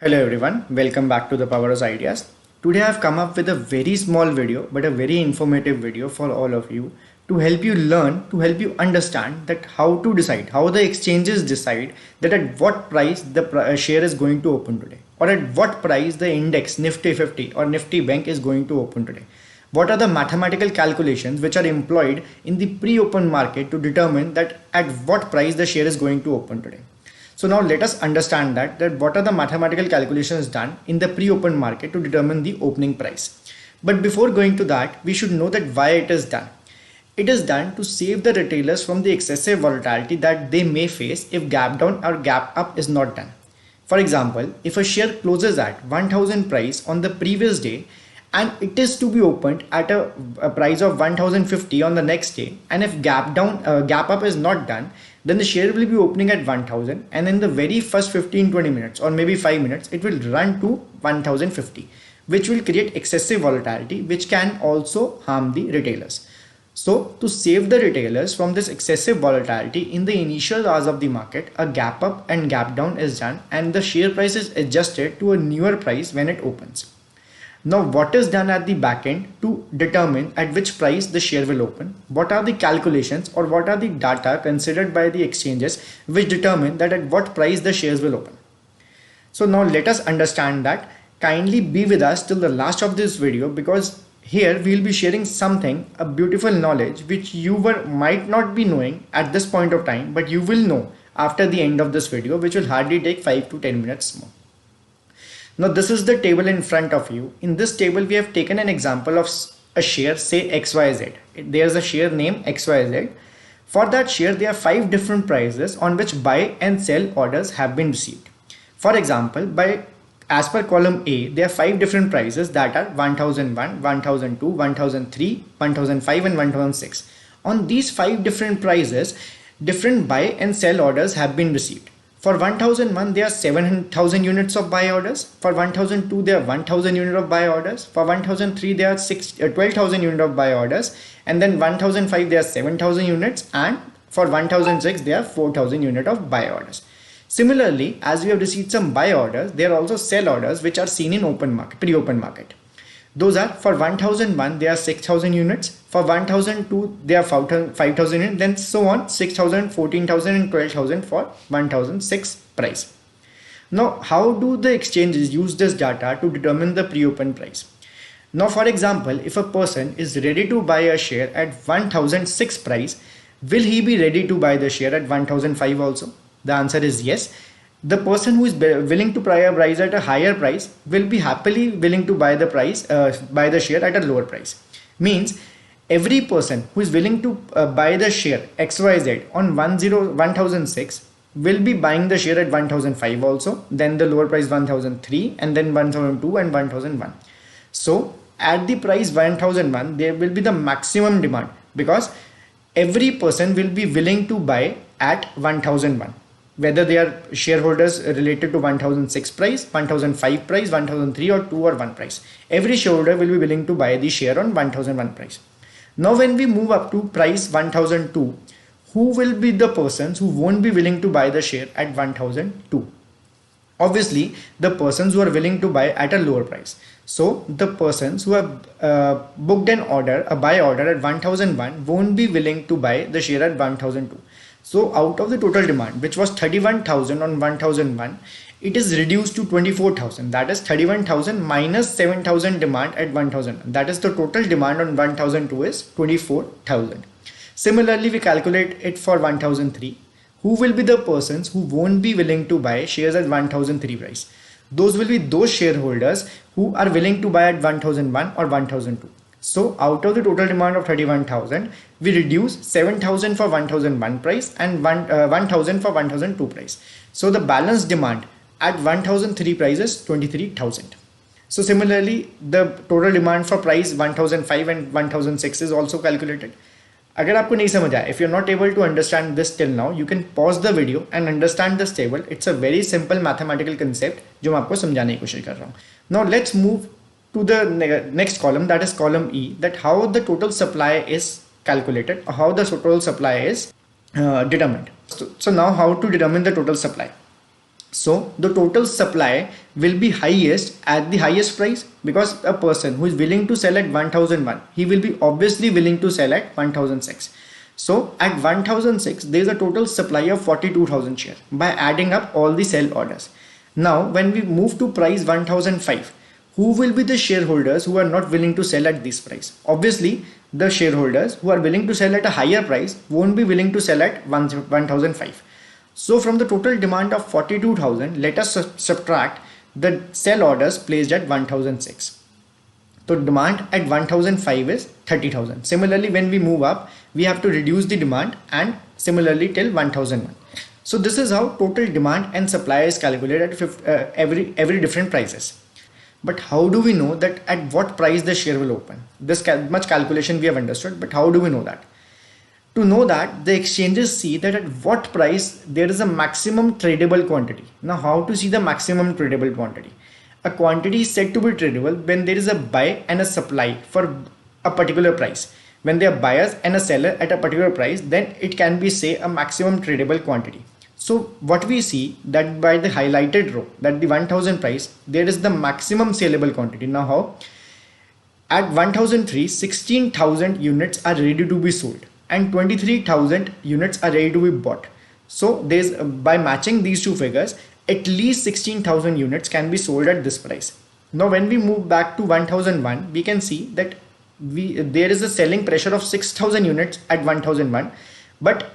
Hello everyone, welcome back to the POWERHOUSE Ideas. Today I have come up with a very small video but a very informative video for all of you to help you learn, to help you understand that how to decide, how the exchanges decide that at what price the share is going to open today, or at what price the index Nifty 50 or Nifty Bank is going to open today. What are the mathematical calculations which are employed in the pre-open market to determine that at what price the share is going to open today. So now let us understand that what are the mathematical calculations done in the pre-open market to determine the opening price. But before going to that, we should know that why it is done. It is done to save the retailers from the excessive volatility that they may face if gap down or gap up is not done. For example, if a share closes at 1000 price on the previous day and it is to be opened at a price of 1050 on the next day, and if gap up is not done, then the share will be opening at 1000, and in the very first 15-20 minutes or maybe 5 minutes it will run to 1050, which will create excessive volatility which can also harm the retailers. So to save the retailers from this excessive volatility in the initial hours of the market, a gap up and gap down is done and the share price is adjusted to a newer price when it opens. Now what is done at the back end to determine at which price the share will open? What are the calculations or what are the data considered by the exchanges which determine that at what price the shares will open? So now let us understand that. Kindly be with us till the last of this video, because here we will be sharing something, a beautiful knowledge which you might not be knowing at this point of time, but you will know after the end of this video, which will hardly take 5 to 10 minutes more. Now this is the table in front of you. In this table we have taken an example of a share, say XYZ. There's a share name XYZ. For that share there are 5 different prices on which buy and sell orders have been received. For example, as per column A, there are 5 different prices that are 1001, 1002, 1003, 1005 and 1006. On these 5 different prices, different buy and sell orders have been received. For 1001 there are 7,000 units of buy orders. For 1002 there are 1,000 units of buy orders. For 1003 there are 12,000 units of buy orders. And then 1005 there are 7,000 units. And for 1006 there are 4,000 units of buy orders. Similarly, as we have received some buy orders, there are also sell orders which are seen in open market, pre-open market. Those are for 1001 there are 6,000 units, for 1002 there are 5,000 units, then so on 6,000, 14,000 and 12,000 for 1006 price. Now how do the exchanges use this data to determine the pre-open price? Now for example, if a person is ready to buy a share at 1006 price, will he be ready to buy the share at 1005 also? The answer is yes. The person who is willing to buy a price at a higher price will be happily willing to buy the share at a lower price. Means every person who is willing to buy the share XYZ on 1006 will be buying the share at 1005 also, then the lower price 1003 and then 1002 and 1001. So at the price 1001 there will be the maximum demand, because every person will be willing to buy at 1001. Whether they are shareholders related to 1006 price, 1005 price, 1003 or 2 or 1 price. Every shareholder will be willing to buy the share on 1001 price. Now when we move up to price 1002, who will be the persons who won't be willing to buy the share at 1002? Obviously, the persons who are willing to buy at a lower price. So the persons who have booked an order, a buy order at 1001 won't be willing to buy the share at 1002. So out of the total demand, which was 31,000 on 1001, it is reduced to 24,000. That is 31,000 minus 7,000 demand at 1001. That is the total demand on 1002 is 24,000. Similarly, we calculate it for 1003. Who will be the persons who won't be willing to buy shares at 1003 price? Those will be those shareholders who are willing to buy at 1001 or 1002. So out of the total demand of 31,000, we reduce 7,000 for 1001 price and 1,000 for 1002 price. So the balance demand at 1003 price is 23,000. So similarly, the total demand for price 1005 and 1006 is also calculated. अगर आपको नहीं समझ आया, if you're not able to understand this till now, you can pause the video and understand this table. It's a very simple mathematical concept जो मैं आपको समझाने की कोशिश कर रहा हूँ. Now let's move to the next column, that is column E, that how the total supply is calculated, or how the total supply is determined. So now how to determine the total supply? So the total supply will be highest at the highest price, because a person who is willing to sell at 1001, he will be obviously willing to sell at 1006. So at 1006 there is a total supply of 42,000 share by adding up all the sell orders. Now when we move to price 1005, who will be the shareholders who are not willing to sell at this price? Obviously the shareholders who are willing to sell at a higher price won't be willing to sell at 1005. So from the total demand of 42,000, let us subtract the sell orders placed at 1006. So demand at 1005 is 30,000. Similarly, when we move up, we have to reduce the demand, and similarly till 1001. So this is how total demand and supply is calculated at every different prices. But how do we know that at what price the share will open? This much calculation we have understood, but how do we know that? To know that, the exchanges see that at what price there is a maximum tradable quantity. Now how to see the maximum tradable quantity? A quantity is said to be tradable when there is a buy and a supply for a particular price. When there are buyers and a seller at a particular price, then it can be, say, a maximum tradable quantity. So what we see that by the highlighted row, that the 1000 price, there is the maximum saleable quantity. Now how? At 1003, 16,000 units are ready to be sold and 23,000 units are ready to be bought. So there's, by matching these two figures, at least 16,000 units can be sold at this price. Now when we move back to 1001, we can see that there is a selling pressure of 6,000 units at 1001, but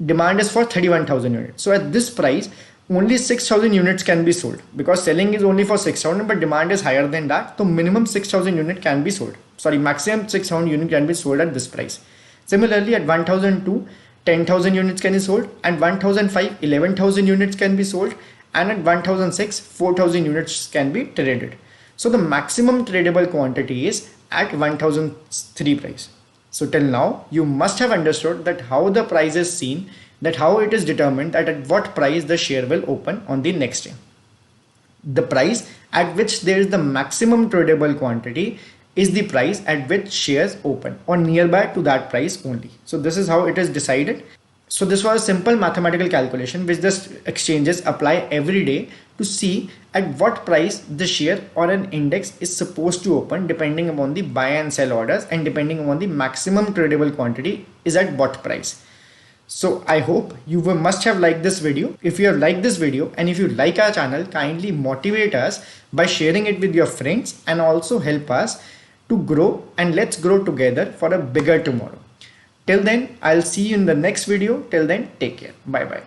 demand is for 31,000 units. So at this price, only 6,000 units can be sold, because selling is only for 6,000 but demand is higher than that. So minimum 6,000 unit can be sold. Sorry, maximum 6,000 unit can be sold at this price. Similarly, at 1002, 10,000 units can be sold, and 1005, 11,000 units can be sold, and at 1006, 4,000 units can be traded. So the maximum tradable quantity is at 1003 price. So till now, you must have understood that how the price is seen, that how it is determined that at what price the share will open on the next day. The price at which there is the maximum tradable quantity is the price at which shares open or nearby to that price only. So this is how it is decided. So this was a simple mathematical calculation which the exchanges apply every day to see at what price the share or an index is supposed to open, depending upon the buy and sell orders and depending upon the maximum tradable quantity is at what price. So I hope you must have liked this video. If you have liked this video and if you like our channel, kindly motivate us by sharing it with your friends and also help us to grow, and let's grow together for a bigger tomorrow. Till then, I'll see you in the next video. Till then, take care. Bye bye.